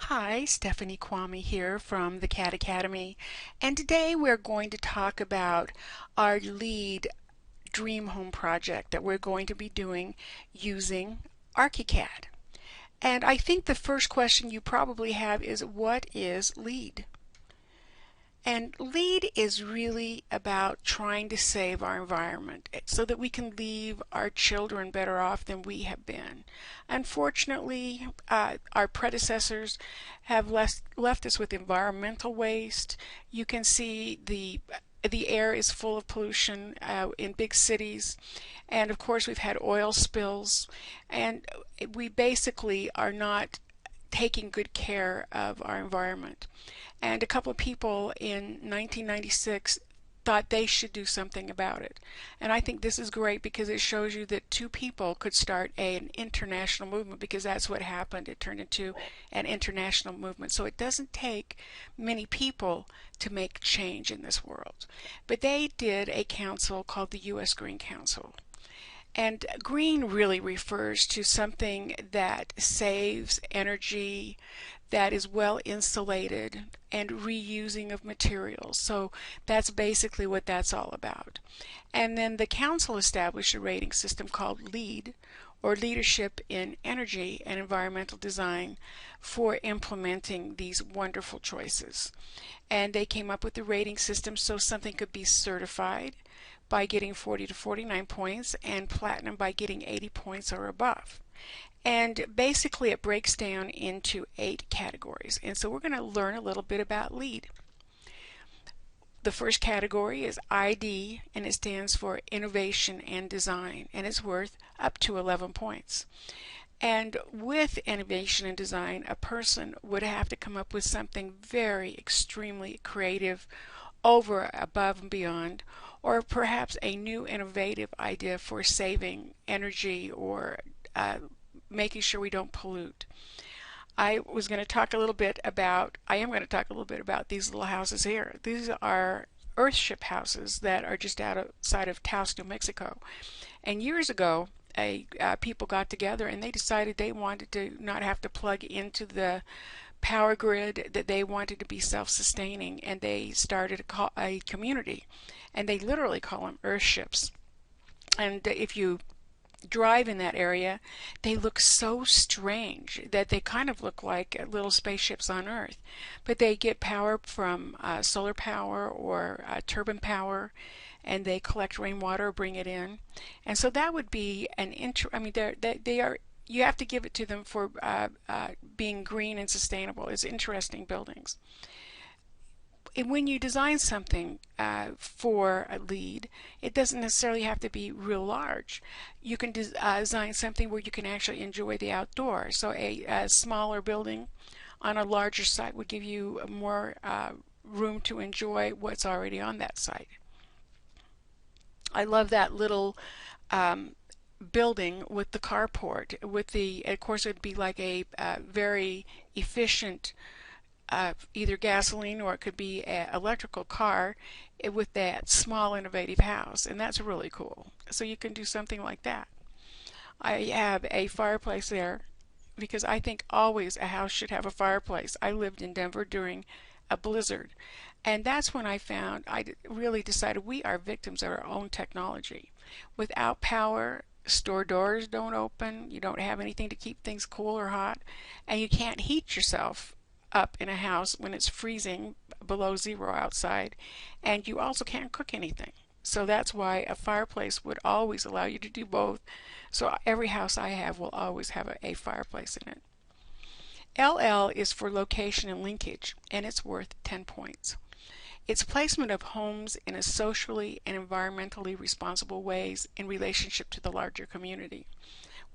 Hi, Stephanie Kwame here from the CAD Academy, and today we're going to talk about our LEED Dream Home project that we're going to be doing using ArchiCAD. And I think the first question you probably have is, what is LEED? And LEED is really about trying to save our environment so that we can leave our children better off than we have been. Unfortunately, our predecessors have left us with environmental waste. You can see the air is full of pollution in big cities, and of course we've had oil spills, and we basically are not taking good care of our environment. And a couple of people in 1996 thought they should do something about it. And I think this is great because it shows you that two people could start an international movement, because that's what happened. It turned into an international movement. So it doesn't take many people to make change in this world. But they did a council called the U.S. Green Council. And green really refers to something that saves energy, that is well insulated, and reusing of materials. So that's basically what that's all about. And then the council established a rating system called LEED, or Leadership in Energy and Environmental Design, for implementing these wonderful choices. And they came up with the rating system so something could be certified by getting 40 to 49 points, and platinum by getting 80 points or above. And basically it breaks down into 8 categories. And so we're going to learn a little bit about LEED. The first category is ID, and it stands for Innovation and Design, and it's worth up to 11 points. And with innovation and design, a person would have to come up with something very extremely creative, over, above, and beyond, or perhaps a new innovative idea for saving energy or making sure we don't pollute. I am going to talk a little bit about these little houses here. These are Earthship houses that are just outside of Taos, New Mexico. And years ago, people got together and they decided they wanted to not have to plug into the power grid, that they wanted to be self-sustaining, and they started a community, and they literally call them Earthships. And if you drive in that area, they look so strange that they kind of look like little spaceships on Earth. But they get power from solar power or turbine power, and they collect rainwater, bring it in. And so that would be they are, you have to give it to them for being green and sustainable. It's interesting buildings. And when you design something for a LEED, it doesn't necessarily have to be real large. You can design something where you can actually enjoy the outdoors. So a smaller building on a larger site would give you more room to enjoy what's already on that site. I love that little building with the carport. Of course, it would be like a very efficient either gasoline, or it could be an electrical car with that small innovative house, and that's really cool. So you can do something like that. I have a fireplace there because I think always a house should have a fireplace. I lived in Denver during a blizzard, and that's when I really decided we are victims of our own technology. Without power, store doors don't open, you don't have anything to keep things cool or hot, and you can't heat yourself up in a house when it's freezing below zero outside, and you also can't cook anything. So that's why a fireplace would always allow you to do both. So every house I have will always have a fireplace in it. LL is for location and linkage, and it's worth 10 points. It's placement of homes in a socially and environmentally responsible ways in relationship to the larger community.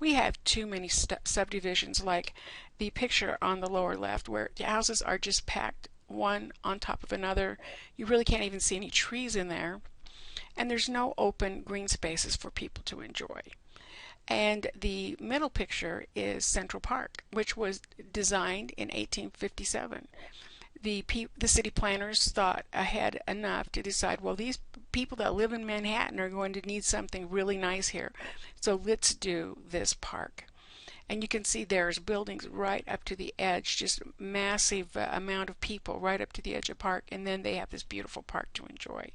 We have too many subdivisions, like the picture on the lower left, where the houses are just packed one on top of another. You really can't even see any trees in there, and there's no open green spaces for people to enjoy. And the middle picture is Central Park, which was designed in 1857. The city planners thought ahead enough to decide, well, these people that live in Manhattan are going to need something really nice here, so let's do this park. And you can see there's buildings right up to the edge, just massive amount of people right up to the edge of the park, and then they have this beautiful park to enjoy.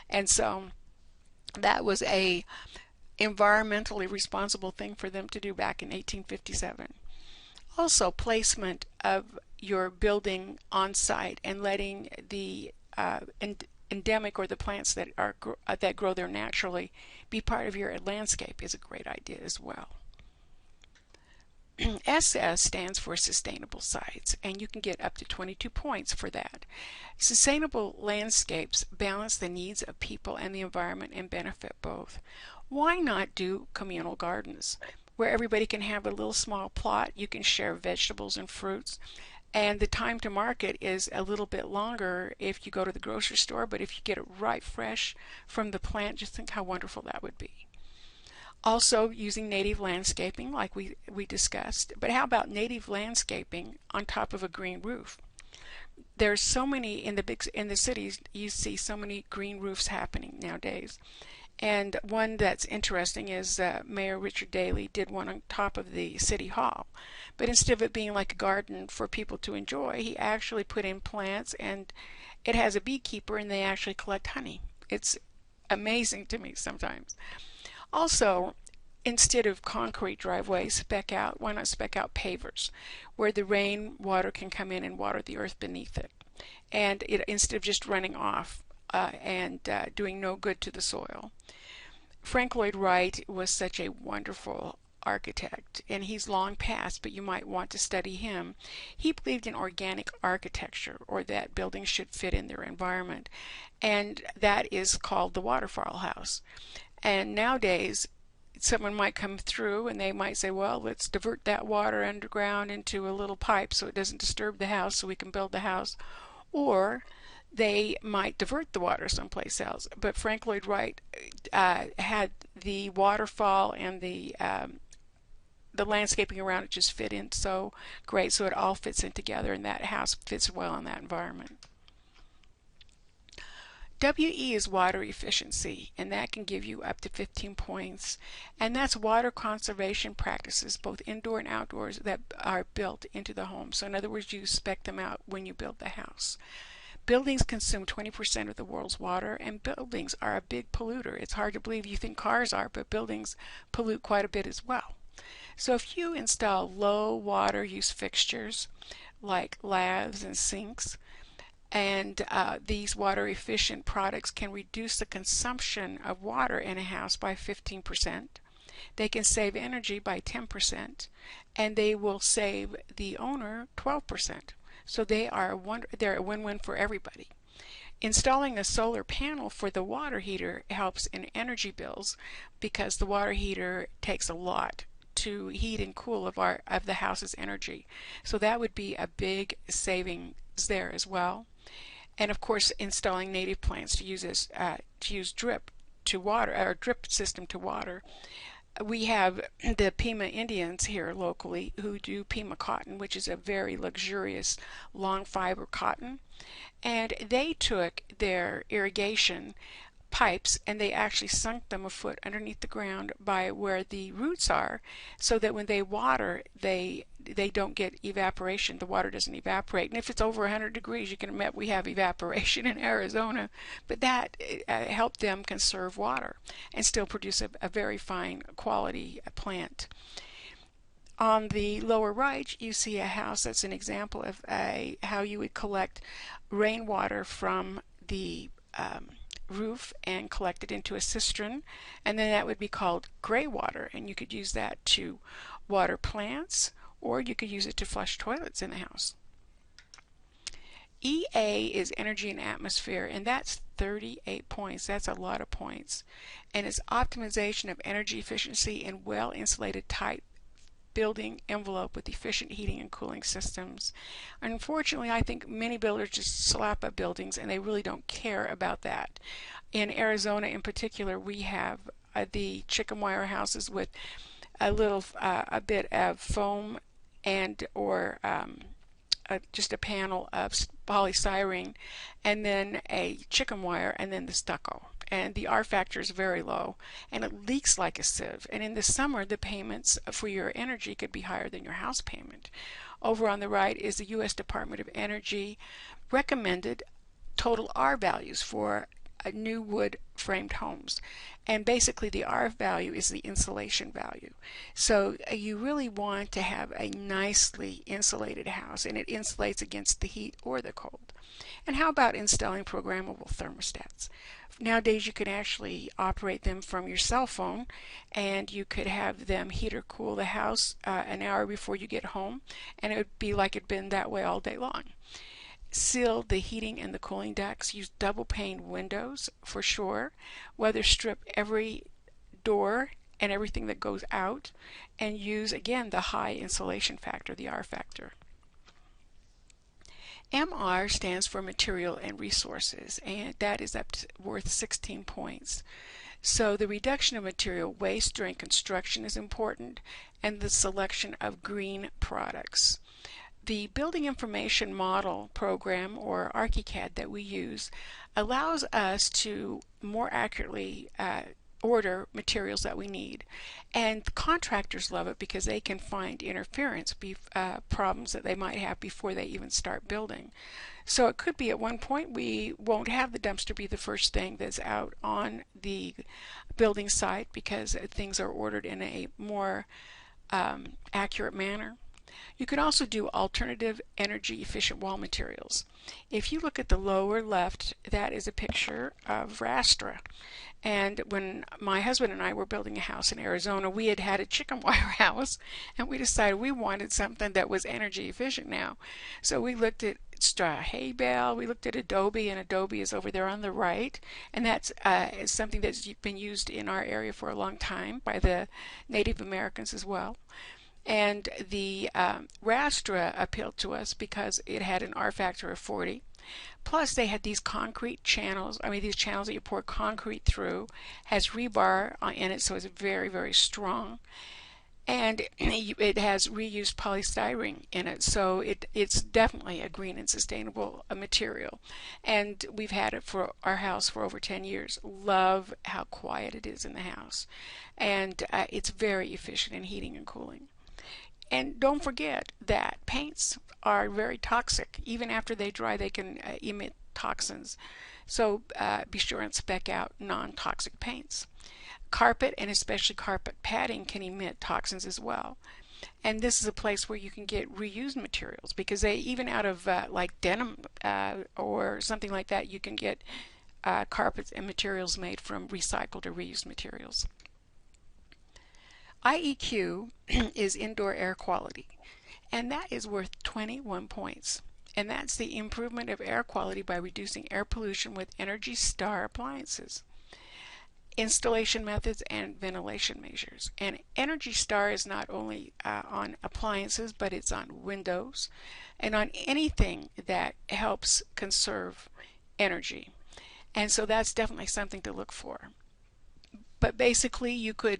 And so that was a environmentally responsible thing for them to do back in 1857. Also, placement of your building on site and letting the endemic or the plants that are that grow there naturally be part of your landscape is a great idea as well. SS stands for sustainable sites, and you can get up to 22 points for that. Sustainable landscapes balance the needs of people and the environment and benefit both. Why not do communal gardens where everybody can have a little small plot? You can share vegetables and fruits, and the time to market is a little bit longer if you go to the grocery store, but if you get it right fresh from the plant, just think how wonderful that would be. Also using native landscaping like we discussed, but how about native landscaping on top of a green roof? There's so many in the cities, you see so many green roofs happening nowadays. And one that's interesting is Mayor Richard Daley did one on top of the City Hall. But instead of it being like a garden for people to enjoy, he actually put in plants, and it has a beekeeper, and they actually collect honey. It's amazing to me sometimes. Also, instead of concrete driveways, spec out, why not spec out pavers where the rain water can come in and water the earth beneath it, and instead of just running off and doing no good to the soil. Frank Lloyd Wright was such a wonderful architect, and he's long passed, but you might want to study him. He believed in organic architecture, or that buildings should fit in their environment, and that is called the waterfall house. And nowadays, someone might come through and they might say, well, let's divert that water underground into a little pipe so it doesn't disturb the house so we can build the house. Or they might divert the water someplace else. But Frank Lloyd Wright had the waterfall and the landscaping around it just fit in so great, so it all fits in together, and that house fits well in that environment. WE is water efficiency, and that can give you up to 15 points. And that's water conservation practices, both indoor and outdoors, that are built into the home. So in other words, you spec them out when you build the house. Buildings consume 20% of the world's water, and buildings are a big polluter. It's hard to believe, you think cars are, but buildings pollute quite a bit as well. So if you install low water use fixtures like lathes and sinks, and these water efficient products can reduce the consumption of water in a house by 15%. They can save energy by 10%, and they will save the owner 12%. So they're a win-win for everybody. Installing a solar panel for the water heater helps in energy bills because the water heater takes a lot to heat and cool of the house's energy. So that would be a big savings there as well. And of course, installing native plants to use drip to water, or drip system to water. We have the Pima Indians here locally who do Pima cotton, which is a very luxurious long fiber cotton, and they took their irrigation pipes and they actually sunk them a foot underneath the ground by where the roots are, so that when they water, they don't get evaporation. The water doesn't evaporate. And if it's over 100 degrees, you can admit we have evaporation in Arizona, but that helped them conserve water and still produce a very fine quality plant. On the lower right, you see a house that's an example of how you would collect rainwater from the roof and collect it into a cistern, and then that would be called gray water, and you could use that to water plants, or you could use it to flush toilets in the house. EA is energy and atmosphere, and that's 38 points. That's a lot of points. And it's optimization of energy efficiency in well-insulated tight building envelope with efficient heating and cooling systems. Unfortunately, I think many builders just slap up buildings and they really don't care about that. In Arizona in particular, we have the chicken wire houses with a bit of foam and or just a panel of polystyrene, and then a chicken wire, and then the stucco. and the R factor is very low, and it leaks like a sieve. And in the summer, the payments for your energy could be higher than your house payment. Over on the right is the U.S. Department of Energy recommended total R values for new wood framed homes, and basically the R value is the insulation value. So you really want to have a nicely insulated house, and it insulates against the heat or the cold. And how about installing programmable thermostats? Nowadays you can actually operate them from your cell phone, and you could have them heat or cool the house an hour before you get home, and it would be like it'd been that way all day long. Seal the heating and the cooling ducts. Use double pane windows for sure. Weather strip every door and everything that goes out, and use again the high insulation factor, the R factor. MR stands for material and resources, and that is worth 16 points. So the reduction of material waste during construction is important, and the selection of green products. The Building Information Model program, or ArchiCAD, that we use allows us to more accurately order materials that we need. And contractors love it because they can find interference problems that they might have before they even start building. So it could be at one point we won't have the dumpster be the first thing that's out on the building site because things are ordered in a more accurate manner. You can also do alternative energy efficient wall materials. If you look at the lower left, that is a picture of rastra. And when my husband and I were building a house in Arizona, we had had a chicken wire house, and we decided we wanted something that was energy efficient now. So we looked at straw hay bale, we looked at adobe, and adobe is over there on the right, and that's something that's been used in our area for a long time by the Native Americans as well. And the rastra appealed to us because it had an R factor of 40. Plus they had these concrete channels, these channels that you pour concrete through, has rebar in it, so it's very, very strong. And it has reused polystyrene in it, so it's definitely a green and sustainable material. And we've had it for our house for over 10 years. Love how quiet it is in the house. And it's very efficient in heating and cooling. And don't forget that paints are very toxic. Even after they dry, they can emit toxins. So be sure and spec out non-toxic paints. Carpet, and especially carpet padding, can emit toxins as well. And this is a place where you can get reused materials, because they, even out of like denim or something like that, you can get carpets and materials made from recycled or reused materials. IEQ is indoor air quality, and that is worth 21 points. And that's the improvement of air quality by reducing air pollution with Energy Star appliances. Installation methods and ventilation measures. And Energy Star is not only on appliances, but it's on windows and on anything that helps conserve energy. And so that's definitely something to look for. But basically you could,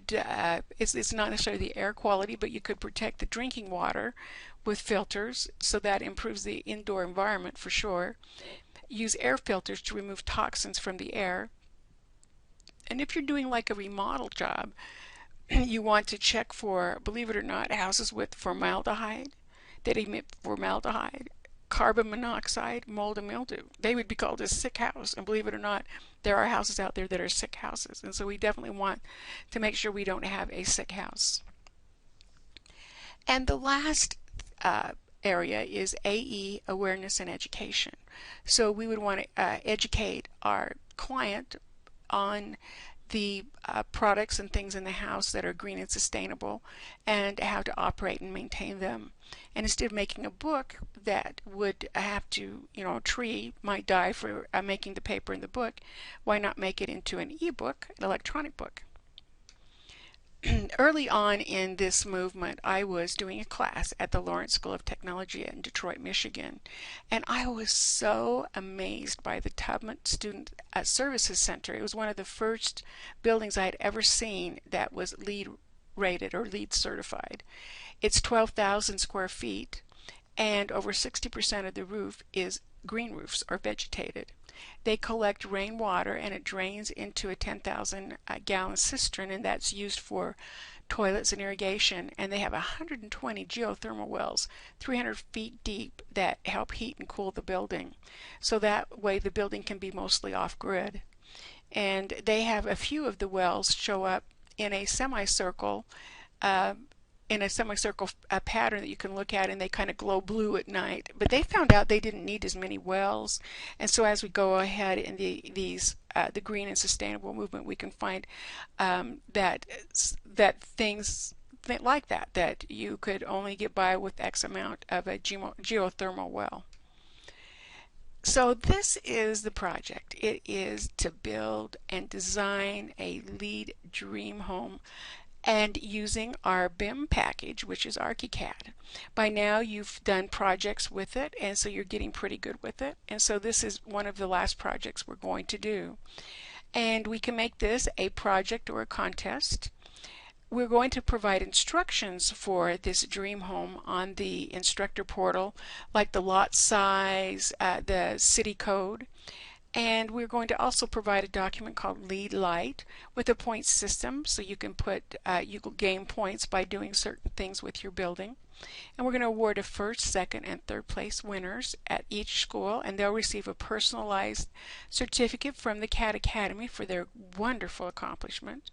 it's not necessarily the air quality, but you could protect the drinking water with filters, so that improves the indoor environment for sure. Use air filters to remove toxins from the air. And if you're doing like a remodel job, you want to check for, believe it or not, houses with formaldehyde, that emit formaldehyde, carbon monoxide, mold, and mildew. They would be called a sick house, and believe it or not, there are houses out there that are sick houses, and so we definitely want to make sure we don't have a sick house. And the last area is AE, awareness and education. So we would want to educate our client on the products and things in the house that are green and sustainable, and how to operate and maintain them. And instead of making a book that would have to, a tree might die for making the paper in the book, why not make it into an e-book, an electronic book? Early on in this movement, I was doing a class at the Lawrence School of Technology in Detroit, Michigan, and I was so amazed by the Tubman Student Services Center. It was one of the first buildings I had ever seen that was LEED rated or LEED certified. It's 12,000 square feet, and over 60% of the roof is green roofs or vegetated. They collect rainwater and it drains into a 10,000 gallon cistern, and that's used for toilets and irrigation. And they have 120 geothermal wells 300 feet deep that help heat and cool the building. So that way the building can be mostly off-grid. And they have a few of the wells show up in a semicircle uh, pattern that you can look at, and they kind of glow blue at night. But they found out they didn't need as many wells, and so as we go ahead in the green and sustainable movement, we can find that things like that you could only get by with X amount of a geothermal well. So this is the project. It is to build and design a LEED dream home and using our BIM package, which is ArchiCAD. By now you've done projects with it, and so you're getting pretty good with it. And so this is one of the last projects we're going to do. And we can make this a project or a contest. We're going to provide instructions for this dream home on the instructor portal, like the lot size, the city code. And we're going to also provide a document called LEED Light with a point system, so you can you can gain points by doing certain things with your building. And we're going to award a first, second, and third place winners at each school, and they'll receive a personalized certificate from the CAD Academy for their wonderful accomplishment.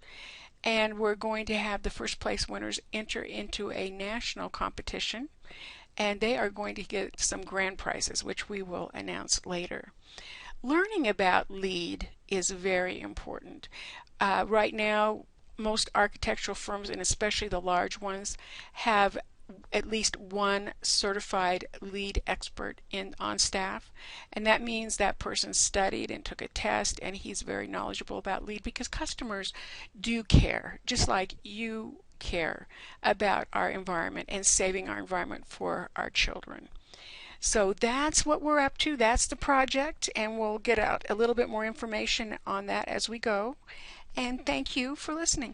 And we're going to have the first place winners enter into a national competition, and they are going to get some grand prizes, which we will announce later. Learning about LEED is very important. Right now, most architectural firms, and especially the large ones, have at least one certified LEED expert on staff, and that means that person studied and took a test, and he's very knowledgeable about LEED, because customers do care, just like you care about our environment and saving our environment for our children. So that's what we're up to. That's the project, and we'll get out a little bit more information on that as we go. And thank you for listening.